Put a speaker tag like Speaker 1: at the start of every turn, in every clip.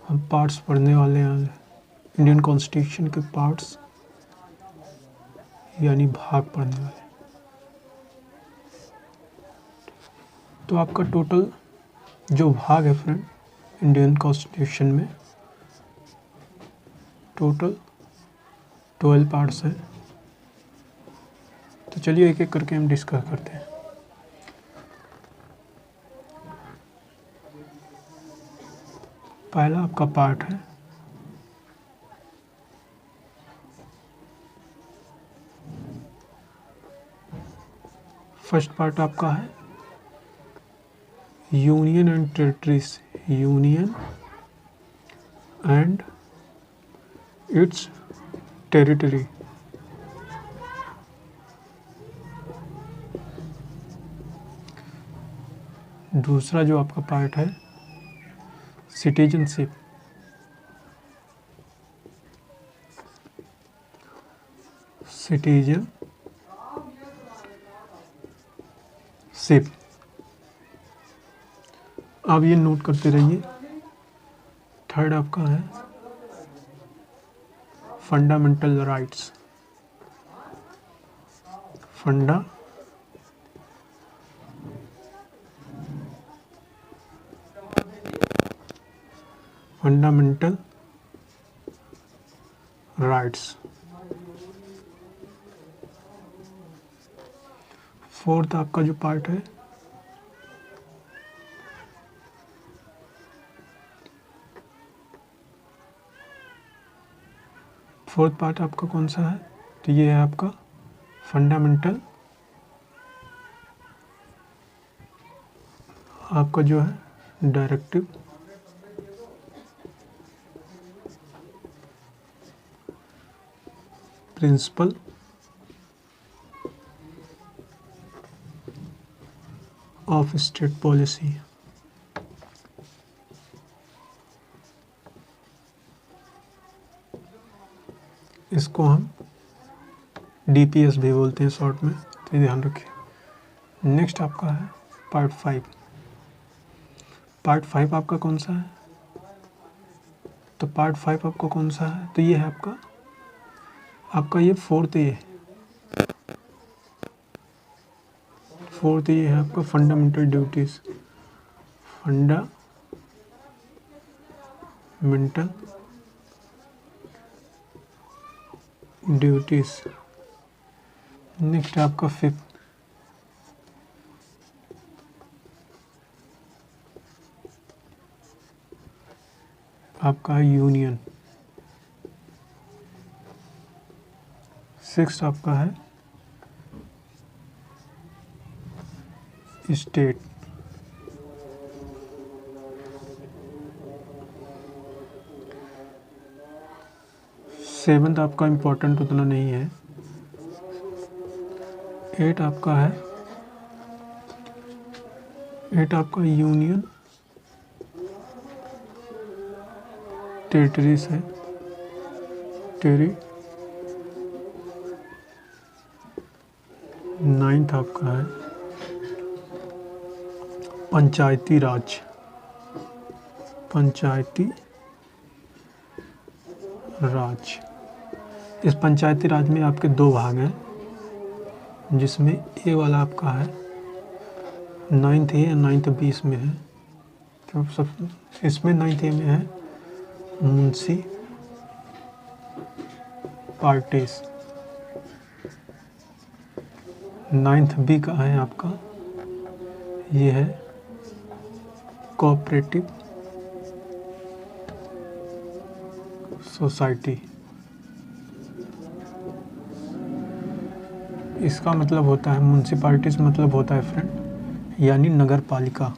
Speaker 1: हम पार्ट्स पढ़ने वाले हैं, इंडियन कॉन्स्टिट्यूशन के पार्ट्स यानी भाग पढ़ने वाले। तो आपका टोटल जो भाग है फ्रेंड इंडियन कॉन्स्टिट्यूशन में, टोटल 12 पार्ट्स हैं। तो चलिए एक एक करके हम डिस्कस करते हैं। पहला आपका पार्ट है फर्स्ट पार्ट आपका है union and territories, union and it's territory. दूसरा जो आपका पार्ट है सिटीजनशिप, सिटीजनशिप। आप ये नोट करते रहिए। थर्ड आपका है fundamental rights, fundamental rights. Fourth आपका जो पार्ट है फोर्थ पार्ट आपका कौन सा है? तो ये है आपका फंडामेंटल, आपका जो है directive, principle of state policy. इसको हम DPS भी बोलते हैं शॉर्ट में, तो ध्यान रखिए। नेक्स्ट आपका है पार्ट 5। पार्ट 5 आपका कौन सा है? तो पार्ट 5 आपका कौन सा है? तो ये है आपका ये फोर्थ ये है आपका fundamental duties, fundamental duties. Next आपका 5th आपका यूनियन। 6th आपका है स्टेट। 7th आपका इम्पोर्टेंट उतना नहीं है। 8 आपका है यूनियन टेरिटरीज है, नाइन्थ आपका है पंचायती राज, इस पंचायती राज में आपके 2 भाग हैं, जिसमें ए वाला आपका है 9th ए और 9th बी इसमें है। तो सब इसमें 9th ए में है म्युनिसिपैलिटीज, 9th बी का है आपका ये है कोऑपरेटिव सोसाइटी। इसका मतलब होता है म्युनिसिपैलिटीज, मतलब होता है फ्रेंड यानी नगर पालिका।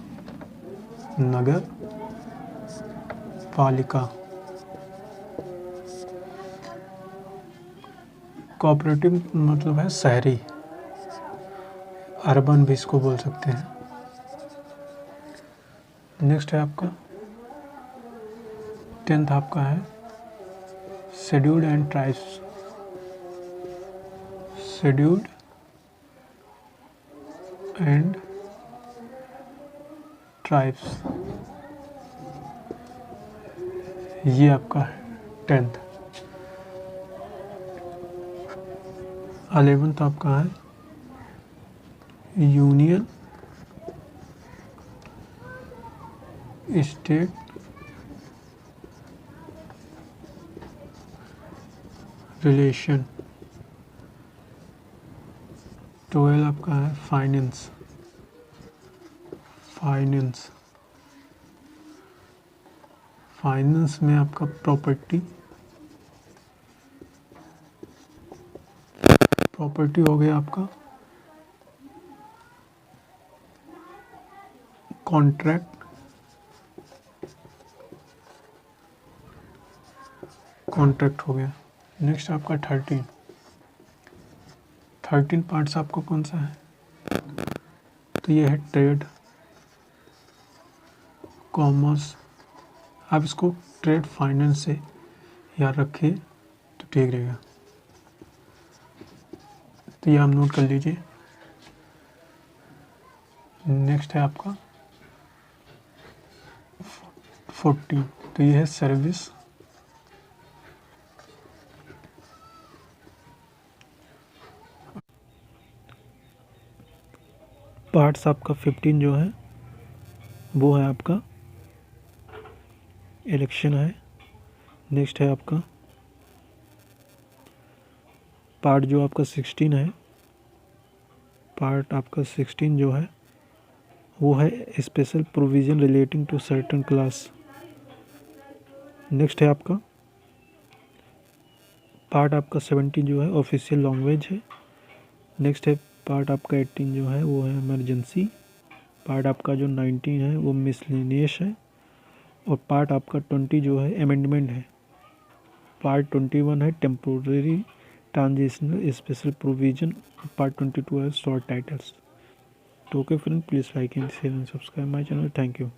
Speaker 1: कोऑपरेटिव मतलब है शहरी, अर्बन भी इसको बोल सकते हैं। नेक्स्ट है आपका 10th आपका है scheduled and tribes, scheduled and tribes. ये आपका 10th। 11th आपका है यूनियन स्टेट रिलेशन। 12 आपका है फाइनेंस। फाइनेंस में आपका प्रॉपर्टी हो गया आपका कॉन्ट्रैक्ट हो गया। नेक्स्ट आपका 13 पार्ट्स आपको कौन सा है, तो ये है ट्रेड, कॉमर्स। आप इसको ट्रेड फाइनेंस से याद रखिए तो ठीक रहेगा। तो ये आप नोट कर लीजिए। नेक्स्ट है आपका 14, तो ये है सर्विस। पार्ट्स आपका 15 जो है वो है आपका इलेक्शन है। नेक्स्ट है आपका पार्ट जो आपका 16 है, पार्ट आपका 16 जो है वो है special provision relating to certain class. Next है आपका पार्ट आपका 17 जो है ऑफिशियल लैंग्वेज है। नेक्स्ट है पार्ट आपका 18 जो है वो है इमरजेंसी। पार्ट आपका जो 19 है वो मिसलेनियस है। और पार्ट आपका 20 जो है अमेंडमेंट है। पार्ट 21 है temporary transitional special provision. Part 22 है शॉर्ट टाइटल्स। तो okay friend, please like and share and subscribe my channel. Thank you.